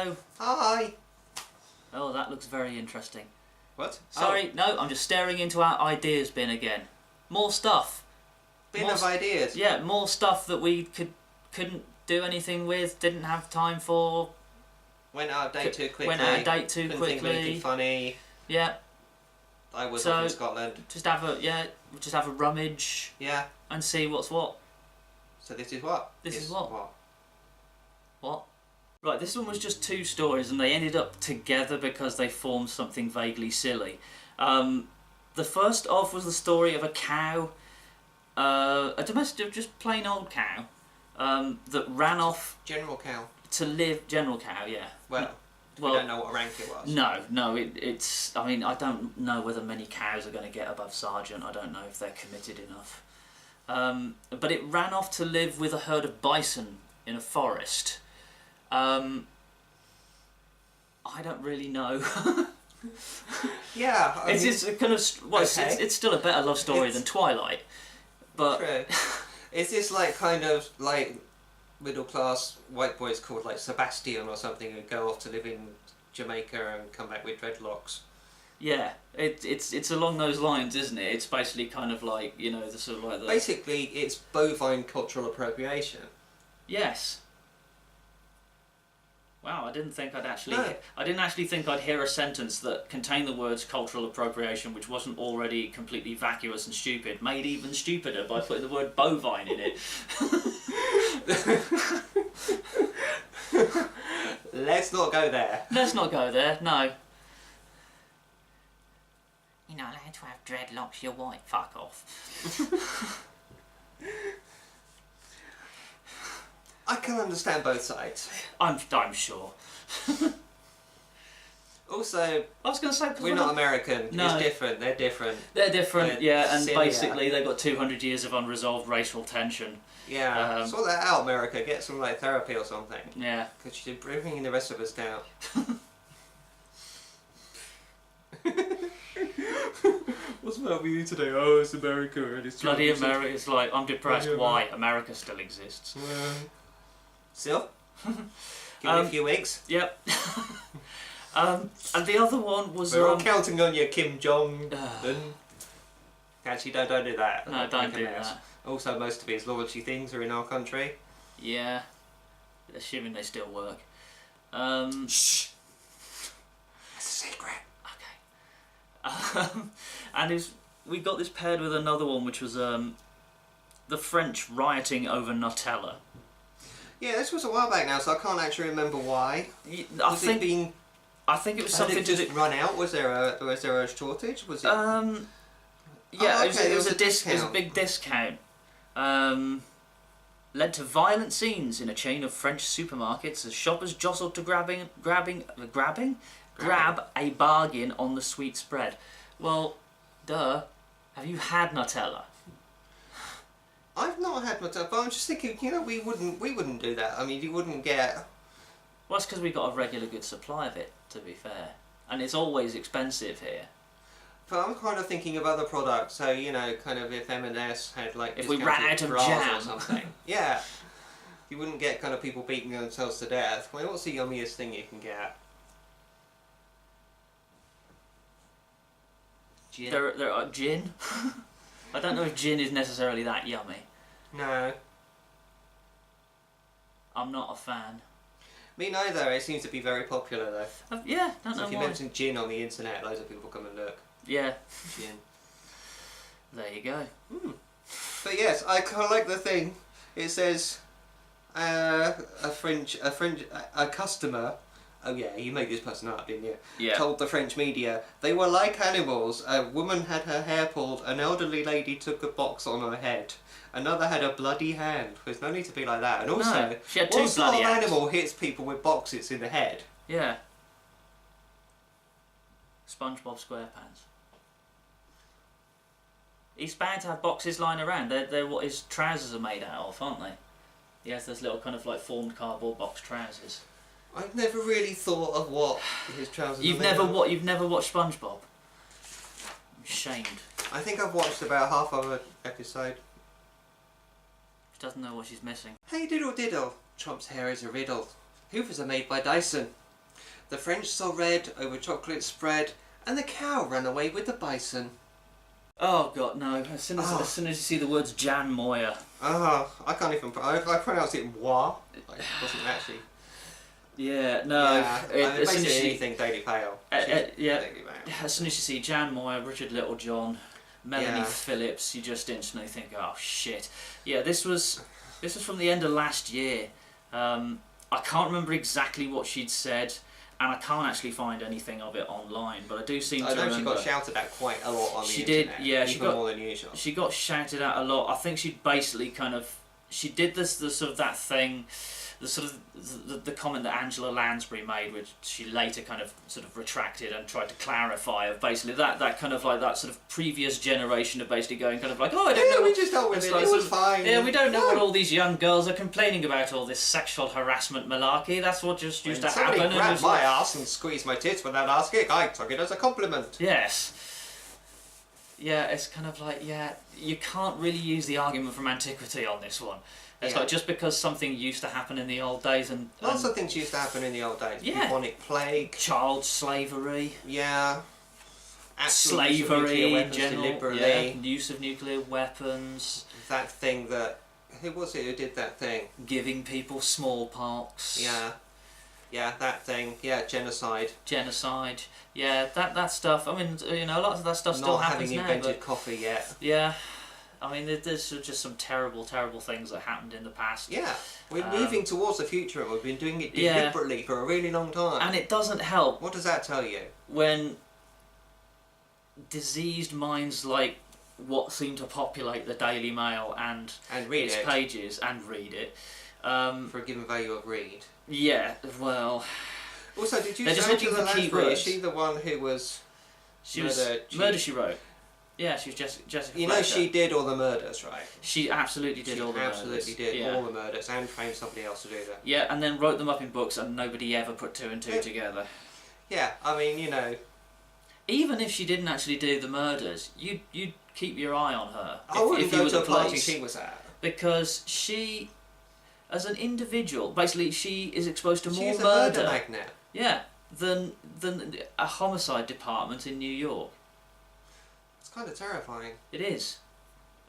Hello. Hi. Oh, that looks very interesting. What? Sorry, no, I'm just staring into our ideas bin again. More stuff. Bin of ideas? Yeah, more stuff that we couldn't do anything with, didn't have time for. Went out of date too quickly. Went out of date too Couldn't quickly. Think of anything funny. Yeah. I was off in Scotland. Just have a rummage. Yeah. And see what's what. So this is what? This is what? What? Right, this one was just two stories and they ended up together because they formed something vaguely silly. The first off was the story of a cow, a domestic, just plain old cow, that ran off... General cow? To live... General cow, yeah. Well, we don't know what rank it was. No, it's... I mean, I don't know whether many cows are going to get above sergeant. I don't know if they're committed enough. But it ran off to live with a herd of bison in a forest. I don't really know. Yeah, it's kind of it's still a better love story than Twilight, but true. Is this like kind of like middle class white boys called like Sebastian or something who go off to live in Jamaica and come back with dreadlocks? Yeah, it's along those lines, isn't it? It's basically kind of like, you know, the sort of like the... Basically, it's bovine cultural appropriation. Yes. Wow, I didn't think I'd actually... No. I didn't actually think I'd hear a sentence that contained the words cultural appropriation, which wasn't already completely vacuous and stupid, made even stupider by putting the word bovine in it. Let's not go there. Let's not go there, no. You're not allowed to have dreadlocks, you're white. Fuck off. I can understand both sides. I'm sure. Also, I was going to say... we're not American. No. It's different. They're different. They're different, yeah, and sillier. basically they've got 200 years of unresolved racial tension. Yeah, sort that out, America. Get some like therapy or something. Yeah. Because you're bringing the rest of us down. What's the matter with you today? Oh, it's America and it's... Bloody America, it's like, I'm depressed, why? America still exists. Still? Give me a few weeks. Yep. And the other one was... We're all counting on you, Kim Jong-un. Actually, don't do that. No, don't do that. Also, most of his loyalty things are in our country. Yeah. Assuming they still work. Shh! That's a secret. Okay. And we got this paired with another one, which was the French rioting over Nutella. Yeah, this was a while back now, so I can't actually remember why. I think it was something to just run out. Was there a shortage? Was it? Yeah, oh, okay, it was a big discount. Led to violent scenes in a chain of French supermarkets as shoppers jostled to grab a bargain on the sweet spread. Well, duh. Have you had Nutella? I've not had Nutella, but I'm just thinking, you know, we wouldn't do that. I mean, you wouldn't get... Well, it's because we've got a regular good supply of it, to be fair. And it's always expensive here. But I'm kind of thinking of other products, so, you know, kind of if M&S had, like, if we ran out of jam or something. Yeah. You wouldn't get kind of people beating themselves to death. Well, what's the yummiest thing you can get? Gin. There are gin. I don't know if gin is necessarily that yummy. No. I'm not a fan. Me neither. It seems to be very popular though. Yeah, don't so know if you why. mention gin on the internet, loads of people come and look. Yeah. Gin. There you go. But yes, I kind of like the thing. It says a customer. Oh yeah, you made this person up, didn't you? Yeah. Told the French media they were like animals. A woman had her hair pulled. An elderly lady took a box on her head. Another had a bloody hand. There's no need to be like that. And also, no, she had two what sort bloody of hands. animal hits people with boxes in the head? Yeah. SpongeBob SquarePants. He's bound to have boxes lying around. They're what his trousers are made out of, aren't they? He has those little kind of like formed cardboard box trousers. I've never really thought of what his trousers You've are made of. You've never watched SpongeBob? I'm ashamed. I think I've watched about half of an episode. She doesn't know what she's missing. Hey diddle diddle, Trump's hair is a riddle. Hoovers are made by Dyson. The French saw red over chocolate spread, and the cow ran away with the bison. Oh god, no! As soon as you see the words Jan Moyer. I can't even. I pronounced it moi. Like, it wasn't actually. Yeah, no. Yeah, basically anything Daily Mail. Yeah. Daily Mail. As soon as you see Jan Moyer, Richard Littlejohn, Melanie Phillips, you just instantly think, oh shit. Yeah, this was from the end of last year. I can't remember exactly what she'd said, and I can't actually find anything of it online, but I do seem to remember. I know she got shouted at quite a lot on the She internet. did, yeah. Even more than usual. She got shouted at a lot. I think she basically she did the sort of that thing, the comment that Angela Lansbury made, which she later kind of sort of retracted and tried to clarify, of basically that kind of like that sort of previous generation of basically going kind of like, oh, I don't know. We just dealt with it. Like, it was fine. Yeah, we don't know what all these young girls are complaining about, all this sexual harassment malarkey. That's what just used to happen. Somebody grabbed my ass and squeezed my tits without asking. I took it as a compliment. Yes. Yeah, it's kind of like, you can't really use the argument from antiquity on this one. It's like just because something used to happen in the old days and lots of things used to happen in the old days. Yeah. Bubonic plague. Child slavery. Yeah. Slavery in general. Deliberately. Yeah. Use of nuclear weapons. That thing that... Who was it who did that thing? Giving people smallpox. Yeah. Yeah, that thing. Yeah, genocide. Genocide. Yeah, that stuff. I mean, a lot of that stuff still happens now. Not having invented coffee yet. Yeah. I mean, there's just some terrible, terrible things that happened in the past. Yeah, we're moving towards the future and we've been doing it deliberately for a really long time. And it doesn't help. What does that tell you? When diseased minds like what seem to populate the Daily Mail and read its pages and read it. For a given value of read. Yeah, well... Also, did you say Angela Lansbury, is she the one who was... Murder, She Wrote. Yeah, she was Jessica You know she did all the murders, right? She absolutely did all the murders. She absolutely did all the murders and trained somebody else to do them. Yeah, and then wrote them up in books and nobody ever put two and two together. Yeah, I mean, Even if she didn't actually do the murders, you'd keep your eye on her. I wouldn't go to a party police. she was at. Because she, as an individual, basically she is exposed to more She's a murder. murder magnet. Yeah, than a homicide department in New York. It's kind of terrifying. It is.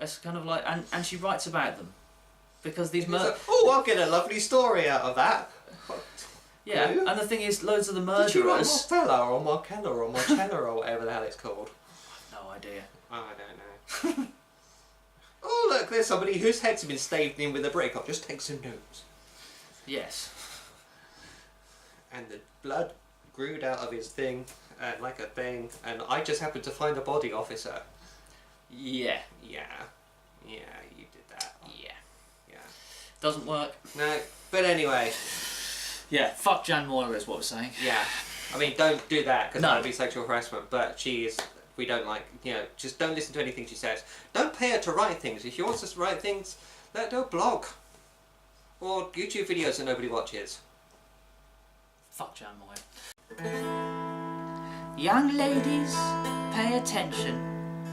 It's kind of like, and she writes about them. Because these murders... I'll get a lovely story out of that. Yeah, Who? and the thing is, loads of the murderers... Did you write Nutella or Marcella or Marcella or whatever the hell it's called? No idea. I don't know. Oh look, there's somebody whose head's been staved in with a brick. I'll just take some notes. Yes. And the blood grewed out of his thing, like a thing, and I just happened to find a body, officer. Yeah. Yeah, you did that. Yeah. Yeah. Doesn't work. No, but anyway. Yeah, fuck Jan Moyer is what we're saying. Yeah. I mean, don't do that, because No. that would be sexual harassment, but she is... We don't like, just don't listen to anything she says. Don't pay her to write things. If she wants us to write things, let her do a blog. Or YouTube videos that nobody watches. Fuck Jan Moyer. Young ladies, pay attention.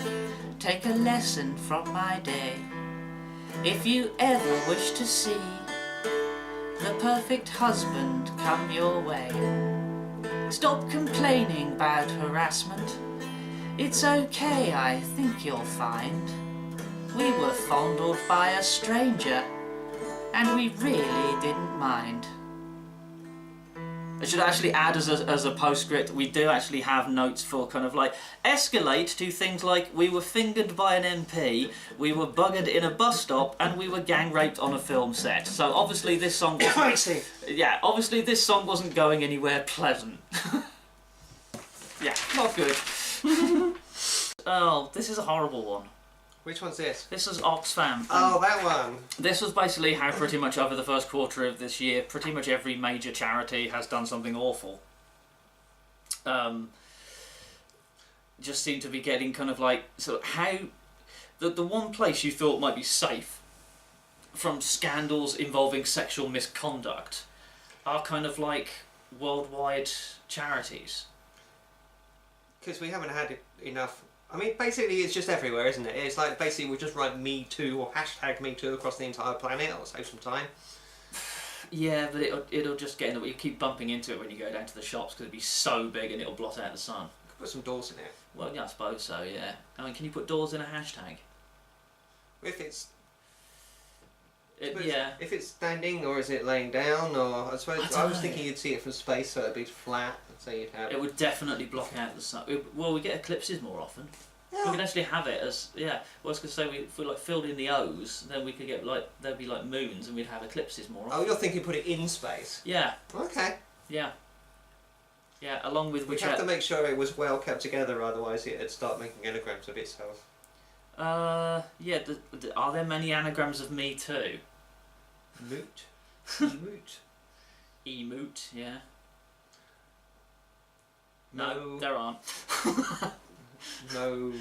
Take a lesson from my day. If you ever wish to see the perfect husband come your way, stop complaining about harassment. It's okay, I think you'll find. We were fondled by a stranger, and we really didn't mind. I should actually add as a postscript, we do actually have notes for kind of like escalate to things like we were fingered by an MP, we were buggered in a bus stop, and we were gang raped on a film set. So obviously this song wasn't, obviously this song wasn't going anywhere pleasant. Yeah, not good. Oh, this is a horrible one. Which one's this? This is Oxfam. Oh, that one. This was basically how pretty much over the first quarter of this year, pretty much every major charity has done something awful. Just seem to be getting kind of like, so how, the one place you thought might be safe from scandals involving sexual misconduct are kind of like worldwide charities. Because we haven't had enough... I mean, basically it's just everywhere, isn't it? It's like, basically we just write Me Too or hashtag Me Too across the entire planet. It'll save some time. Yeah, but it'll just get in the way. You keep bumping into it when you go down to the shops because it'll be so big and it'll blot out the sun. Could put some doors in it. Well, yeah, I suppose so. Yeah. I mean, can you put doors in a hashtag? If it's Yeah. If it's standing or is it laying down, or I suppose I was thinking you'd see it from space, so it'd be flat, so you'd have. It would definitely block out the sun. Well, we get eclipses more often. Yeah. We could actually have it as Well, I was gonna say if we like filled in the O's, then we could get like there'd be like moons, and we'd have eclipses more often. Oh, you're thinking put it in space? Yeah. Okay. Yeah. Yeah. Along with We have to make sure it was well kept together, otherwise it'd start making anagrams of itself. Yeah. Are there many anagrams of me too? Moot. Moot. Emoot. Yeah. No. There aren't. No.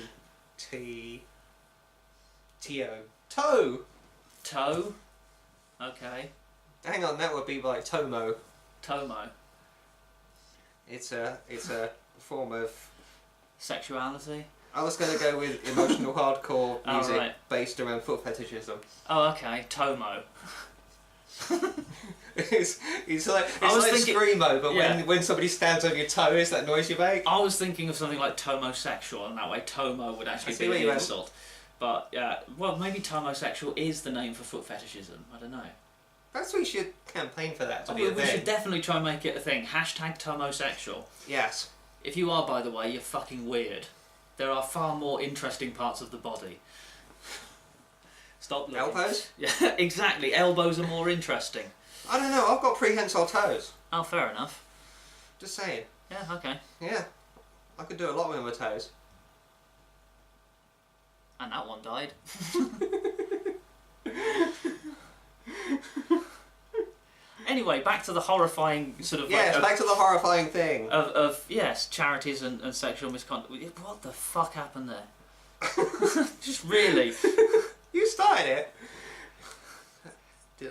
T-O. Toe! Toe. Okay. Hang on, that would be like Tomo. Tomo. It's a form of... Sexuality. I was going to go with emotional hardcore music right. based around foot fetishism. Oh, okay. Tomo. it's like screamo, but when somebody stands on your toe, is that noise you make? I was thinking of something like tomosexual, and that way Tomo would actually be an insult. But yeah, well, maybe tomosexual is the name for foot fetishism. I don't know. Perhaps we should campaign for that to be a We thing. should definitely try and make it a thing. Hashtag tomosexual. Yes. If you are, by the way, you're fucking weird. There are far more interesting parts of the body. Stop looking. Elbows? Yeah, exactly. Elbows are more interesting. I don't know, I've got prehensile toes. Oh, fair enough. Just saying. Yeah, okay. Yeah. I could do a lot with my toes. And that one died. Anyway, back to the horrifying sort of... Yes, back to the horrifying thing. Of yes, charities and sexual misconduct. What the fuck happened there? Just really. You started it.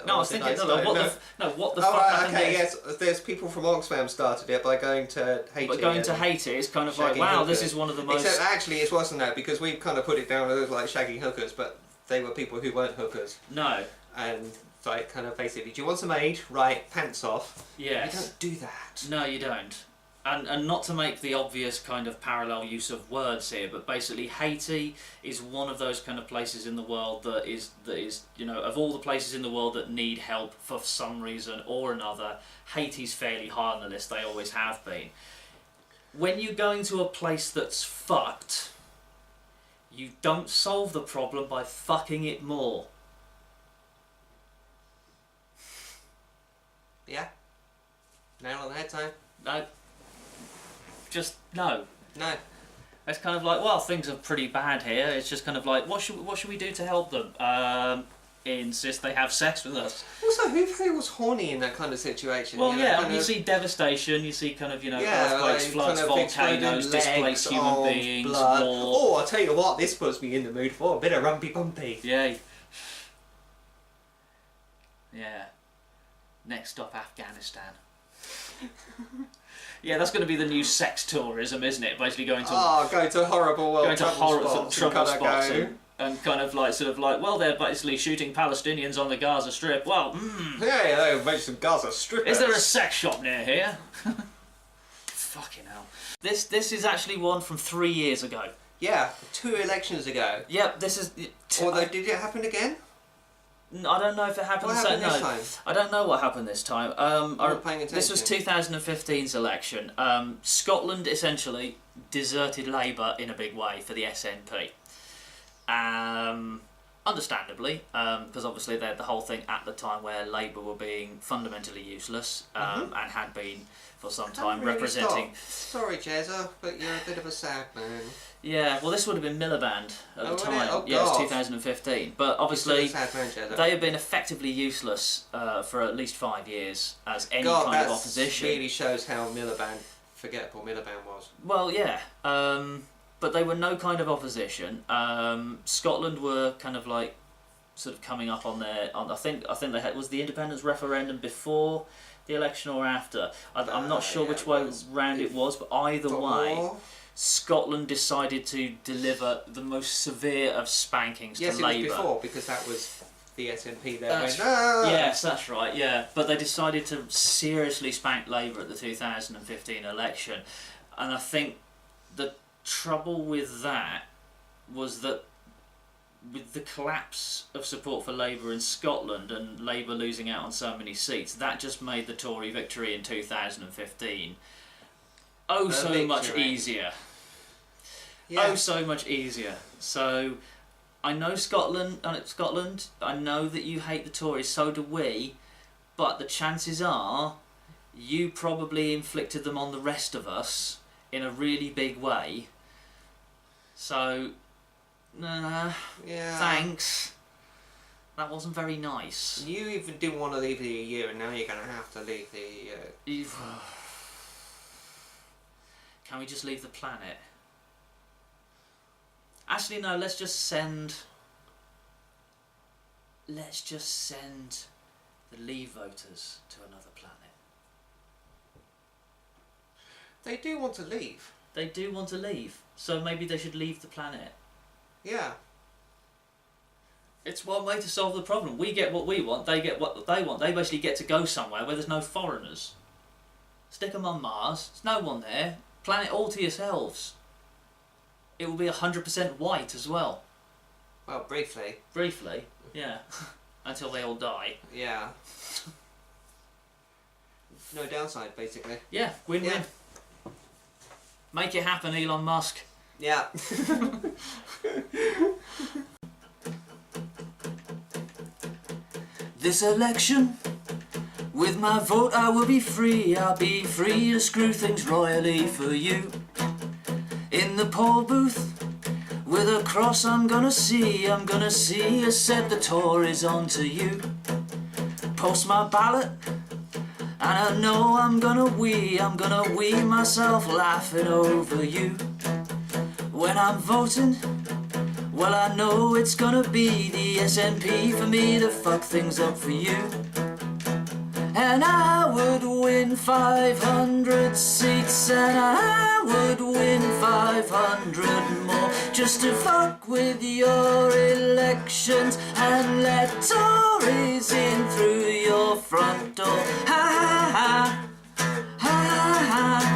No, I was thinking, what the oh, fuck right, happened okay, there? yes, there's people from Oxfam started it by going to Haiti. But going to Haiti, it's kind of like, shagging wow, hookers. this is one of the most... Except actually it wasn't that, because we've kind of put it down as like shagging hookers, but they were people who weren't hookers. No. And like kind of basically, do you want some aid? Right, pants off. Yes. You don't do that. No, you don't. And not to make the obvious kind of parallel use of words here, but basically Haiti is one of those kind of places in the world that is you know, of all the places in the world that need help for some reason or another, Haiti's fairly high on the list. They always have been. When you're going to a place that's fucked, you don't solve the problem by fucking it more. Yeah. Nail on the head time. No. Just no. No. It's kind of like, well, things are pretty bad here. It's just kind of like, what should we do to help them? Insist they have sex with us. Also, who feels horny in that kind of situation? Well, you know, yeah, kind you of, see devastation. You see kind of like, earthquakes, floods, kind of volcanoes, exploding displaced legs, human arms, beings, blood. war. Oh, I'll tell you what, this puts me in the mood for a bit of rumpy bumpy. Yay. Yeah. Next stop, Afghanistan. Yeah, that's going to be the new sex tourism, isn't it? Basically going to go to horrible trouble spots and kind of like sort of like, well, they're basically shooting Palestinians on the Gaza Strip. Well, yeah, they make some Gaza strippers. Is there a sex shop near here? Fucking hell. This is actually one from 3 years ago. Yeah, 2 elections ago. Yep, this is. Although, did it happen again? I don't know if it happened. What happened this time? I don't know what happened this time. not paying attention. This was 2015's election. Scotland essentially deserted Labour in a big way for the SNP. Understandably, because obviously they had the whole thing at the time where Labour were being fundamentally useless and had been for some time representing. Sorry, Jezza, but you're a bit of a sad man. Yeah, well, this would have been Miliband at the time. Oh, yeah, it was God. 2015. But obviously, sad man, Jezza. they have been effectively useless for at least 5 years as any God, kind of that opposition. really shows how forgettable Miliband was. Well, yeah. But they were no kind of opposition. Scotland were kind of like sort of coming up on their. I think they had, was the independence referendum before the election or after. I'm not sure which way round it was, but either way, Scotland decided to deliver the most severe of spankings to Labour. Yes, it was before, because that was the SNP there went, Yes, that's right, yeah. But they decided to seriously spank Labour at the 2015 election. And I think the trouble with that was that with the collapse of support for Labour in Scotland and Labour losing out on so many seats, that just made the Tory victory in 2015 so much easier. Yeah. Oh, so much easier. So, I know Scotland, I know that you hate the Tories, so do we, but the chances are you probably inflicted them on the rest of us in a really big way. So, thanks. That wasn't very nice. You even didn't want to leave the EU, and now you're going to have to leave the EU. Can we just leave the planet? Actually, no, let's just send the Leave voters to another planet. They do want to leave. They do want to leave, so maybe they should leave the planet. Yeah. It's one way to solve the problem. We get what we want, they get what they want. They basically get to go somewhere where there's no foreigners. Stick them on Mars, there's no one there. Planet all to yourselves. It will be 100% white as well. Well, briefly. Briefly, yeah. Until they all die. Yeah. No downside, basically. Yeah, win-win. Yeah. Make it happen, Elon Musk. Yeah. This election, with my vote I will be free. I'll be free to screw things royally for you. In the poll booth, with a cross I'm gonna see you set the Tories onto you. Post my ballot, and I know I'm gonna wee myself laughing over you. When I'm voting, well I know it's gonna be the SNP for me to fuck things up for you. And I would win 500 seats, and I would win 500 more, just to fuck with your elections and let Tories in through your front door. Ha ha ha, ha ha.